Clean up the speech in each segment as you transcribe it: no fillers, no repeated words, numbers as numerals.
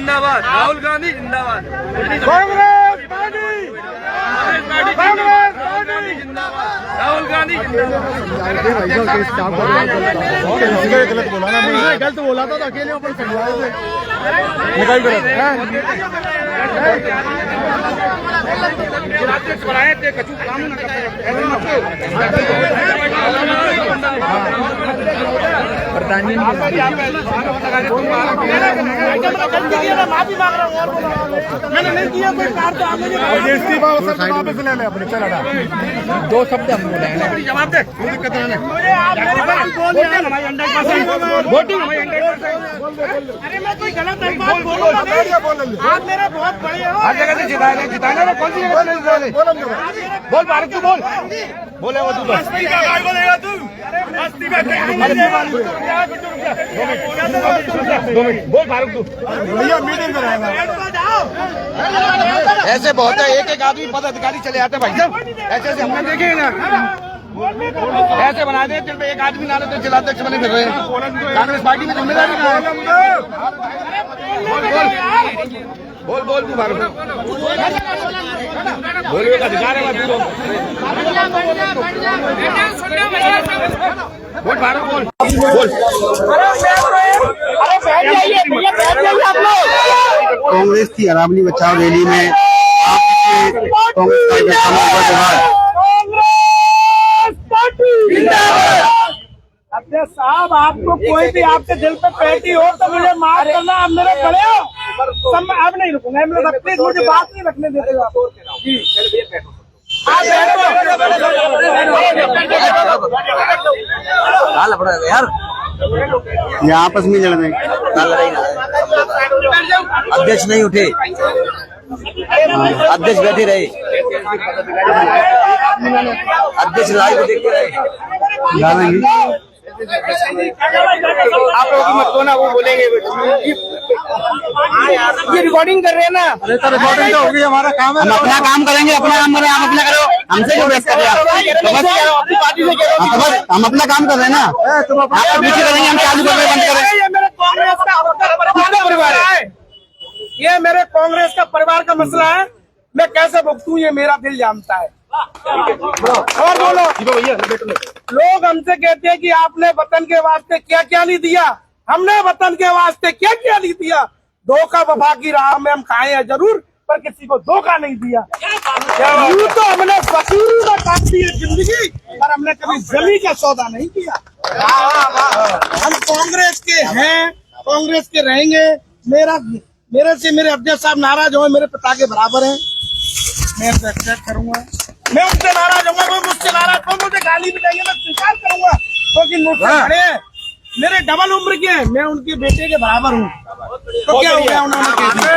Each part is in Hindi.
जिंदाबाद, राहुल गांधी जिंदाबाद, कांग्रेस पार्टी, कांग्रेस पार्टी जिंदाबाद, राहुल गांधी जिंदाबाद। गलत बोला ना, गलत बोला था तो अकेले ऊपर निकाल कर प्रधानमंत्री माफी मांग रहा हूँ, मैंने नहीं किया कोई कार तो वापस ले ले अपने चला दो शब्द हम बोले जवाब दे। अरे मैं कोई गलत बात बोलूंगा नहीं, आप मेरे बहुत बड़े हो। हर जगह से जिताना है, कौन सी जगह से बोल भारत तू बोल बोले वो तू बस्ती का गाय बोलेगा तू, बस्ती का बोल भारत तू भैया मीटिंग कराएगा। ऐसे बहुत है, एक एक आदमी पदाधिकारी चले आते भाई साहब, ऐसे ऐसे हमने देखे ना, ऐसे बना दे दिल पे एक आदमी ना तो जिलाध्यक्ष बने फिर रहे हैं। कांग्रेस पार्टी में जिम्मेदारी ना है। बोल बोल तू भारत बोलने का अधिकार है बोल भारत बोल बोल। कांग्रेस की अरावली बचाओ रैली में कांग्रेस अध्यक्ष साहब, आपको कोई भी आपके दिल पे पैटी हो तो मुझे माफ करना, आप मेरे बड़े हो, अब नहीं रुकूंगा, प्लीज मुझे बात नहीं रखने देते जी। यार ये आपस में लड़ रहे हैं। अध्यक्ष नहीं उठे, अध्यक्ष बैठे रहे, अध्यक्ष लाइव देखते रहे। आप लोग मत को ना, वो बोलेंगे ये रिकॉर्डिंग कर रहे हैं ना। अरे तो रिकॉर्डिंग तो होगी, हमारा काम है, हम अपना काम करेंगे, अपना काम करें, आप अपना करो, हमसे क्यों बहस कर रहे हैं? हम अपना काम कर रहे हैं ना, आप पीछे करेंगे, हम चालू कर रहे हैं, बंद करें। ये मेरे कांग्रेस का परिवार है, ये मेरे कांग्रेस का परिवार का मसला है, मैं कैसे भुगतूं ये मेरा दिल जानता है। और बोलो, लोग हमसे कहते हैं कि आपने वतन के वास्ते क्या क्या नहीं दिया, हमने वतन के वास्ते क्या क्या नहीं दिया। धोखा वफा की राह में हम खाए हैं जरूर, पर किसी को धोखा नहीं दिया। यूं तो हमने फकीरी का काटी है जिंदगी, पर हमने कभी जमी का सौदा नहीं किया। हम कांग्रेस के हैं, कांग्रेस के रहेंगे। मेरे से मेरे अध्यक्ष साहब नाराज हो, मेरे पिता के बराबर हैं, मैं एक्सेप्ट करूंगा। मैं उनसे नाराज होऊंगा, वो मुझसे नाराज हो, मुझे गाली भी देंगे, मैं स्वीकार करूंगा, क्योंकि मुझसे बड़े हैं, मेरे डबल उम्र के हैं, मैं उनके बेटे के बराबर हूँ। तो क्या हो गया, उन्होंने कह दिया,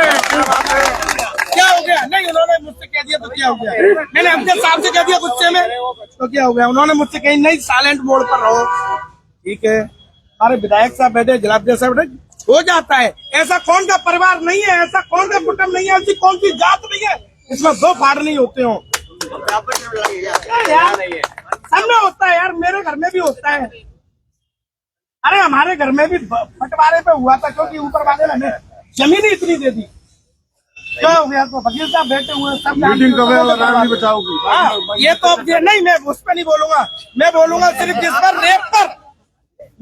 क्या हो गया? नहीं, उन्होंने मुझसे कह दिया तो क्या हो गया? मैंने अध्यक्ष साहब से कह दिया गुस्से में तो क्या हो गया? उन्होंने मुझसे कही नहीं, साइलेंट मोड पर रहो। ठीक है, हमारे विधायक साहब बैठे, जिलाध्यक्ष साहब बैठे, हो जाता है। ऐसा कौन का परिवार नहीं है, ऐसा कौन का कुटुंब नहीं है, ऐसी कौन सी जात नहीं है इसमें दो फाड़ नहीं होते हो। सब में होता है यार, मेरे घर में भी होता है। अरे हमारे घर में भी बंटवारे पे हुआ था, क्योंकि ऊपर वाले ने हमें जमीन इतनी दे दी। क्या हो गया? तो वकील साहब बैठे हुए सब मीटिंग करो, बचाओगी। ये तो नहीं, मैं उस पर नहीं बोलूंगा, मैं बोलूंगा सिर्फ जिस पर रेप पर,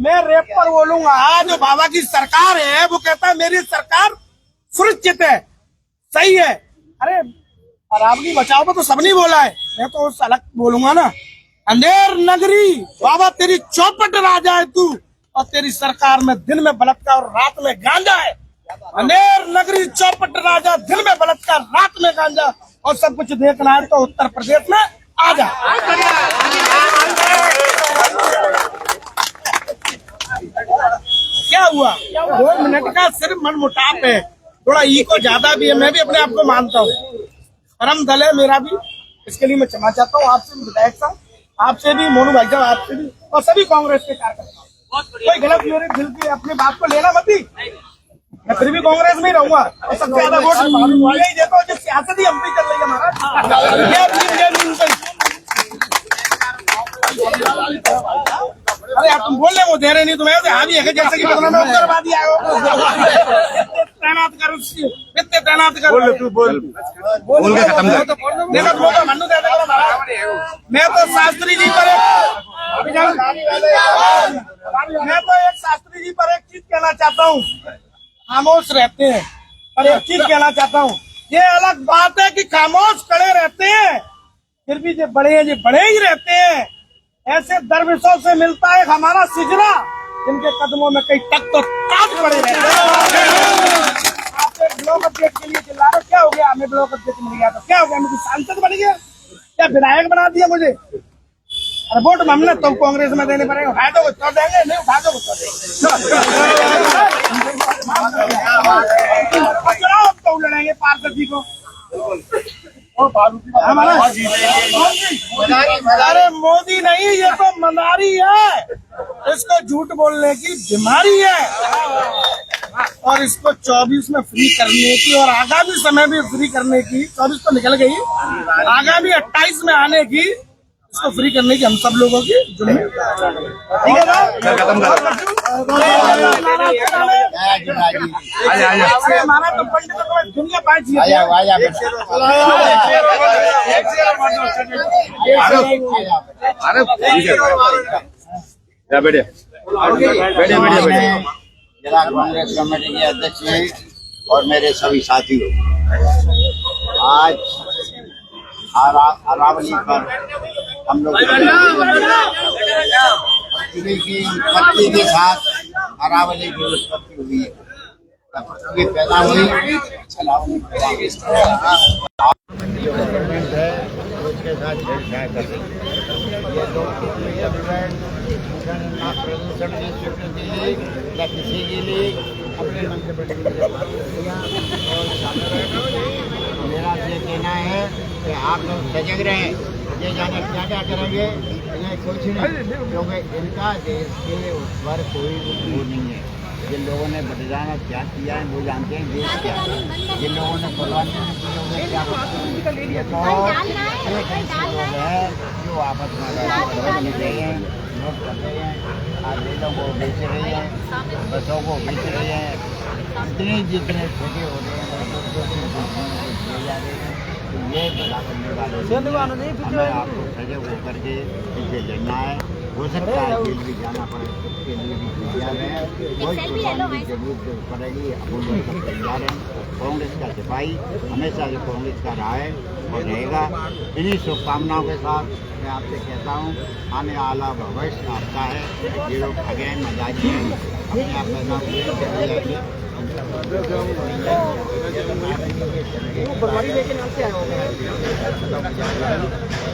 मैं रेप पर बोलूंगा। जो बाबा की सरकार है वो कहता है मेरी सरकार सुरक्षित है, सही है। अरे अरावली बचाओ को तो सब नहीं बोला है, मैं तो उस अलग बोलूंगा ना। अंधेर नगरी बाबा तेरी चौपट राजा है तू, और तेरी सरकार में दिन में बलात्कार और रात में गांजा है। अंधेर नगरी चौपट राजा, दिन में बलात्कार रात में गांजा, और सब कुछ देखना है तो उत्तर प्रदेश में आ जा। क्या हुआ? 2 मिनट का सिर्फ मनमुटाव है, थोड़ा ईगो ज्यादा भी है, मैं भी अपने आप को मानता हूँ, परम दल है मेरा भी, इसके लिए मैं क्षमा चाहता हूँ आपसे भी, विधायक साहब आपसे भी, मोनू भाई साहब आपसे भी, और सभी कांग्रेस के कार्यकर्ता। कोई गलत मेरे दिल की अपनी बात को लेना मत ही, मैं फिर भी कांग्रेस में ही रहूंगा, और सबसे ज्यादा वोट यही देखो जो सियासत ही एमपी चल रही है हमारा। अरे यार तुम बोल रहे वो दे रहे नहीं, तुम्हें हाँ भी है जैसे कि मैं उत्तरवादी आयो तैनात कर कितने तैनात कर बोल तू बोल बोल के खत्म कर मनु दे मैं तो शास्त्री जी पर एक शास्त्री जी पर एक चीज कहना चाहता हूँ। खामोश रहते हैं पर एक चीज कहना चाहता हूँ, ये अलग बात है कि खामोश खड़े रहते हैं फिर भी जो बड़े हैं, जो बड़े ही रहते हैं। ऐसे दरवेशों से मिलता है हमारा सिजरा, जिनके कदमों में कई तक तो ताज पड़े रहते हैं। आप एक ब्लॉक अध्यक्ष के लिए चिल्ला रहे, क्या हो गया? हमें ब्लॉक अध्यक्ष मिल गया तो क्या हो गया? मुझे सांसद बन गया, क्या विधायक बना दिया मुझे? अरे वोट हमने तो कांग्रेस में देने पड़ेगा। उठा दो तो देंगे, नहीं उठा दो तो तो लड़ेंगे पार्षद जी को। अरे मोदी नहीं, ये तो मंदारी है, इसको झूठ बोलने की बीमारी है और इसको 24 में फ्री करने की और आगामी समय में फ्री करने की, 24 तो निकल गई, आगामी 28 में आने की, इसको फ्री करने की हम सब लोगों की जिम्मेदारी। ठीक है ना? हमारा तो पंडित दुनिया पार्टी जिला कांग्रेस कमेटी के अध्यक्ष हैं और मेरे सभी साथी आज अरावली पर हम लोग की उत्पत्ति के साथ अरावली की उत्पत्ति हुई है, ये पैदा हुई उसके साथ छेड़छाड़ कर रही ये लोग प्रदूषण की स्वीकृति लिए या किसी के लिए अपने मन से बड़ी और मेरा ये कहना है कि आप लोग सजग रहें, ये जाने क्या क्या करेंगे इन्हें कुछ नहीं, क्योंकि इनका देश के उस पर कोई वो नहीं है। जिन लोगों ने बलिदान क्या किया है वो जानते हैं देश क्या है, जिन लोगों ने कुर्बानियाँ की उन्हें क्या ये तो एक ऐसे लोग हैं जो आपस में लड़ रहे हैं, नोट कर रहे हैं, रेलों को बेच रहे हैं, बसों को बेच रहे हैं, जितने छोटे हो रहे हैं जा रहे हैं। तो ये बता करने वाले हमें आपको सजग होकर के इसे लड़ना है। हो सकता है जेल भी जाना पड़े, उसके लिए भी तैयार हैं, कोई कुर्बानी की जरूरत पड़ेगी अपन लोग सब तैयार हैं। कांग्रेस का सिपाही हमेशा जो कांग्रेस का रहा है और रहेगा। इन्हीं शुभकामनाओं के साथ मैं आपसे कहता हूँ आने वाला भविष्य आपका है। ये लोग अगेन मजाक अपने आप पैदा हुए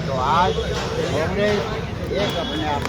तो आज कांग्रेस एक अपने आप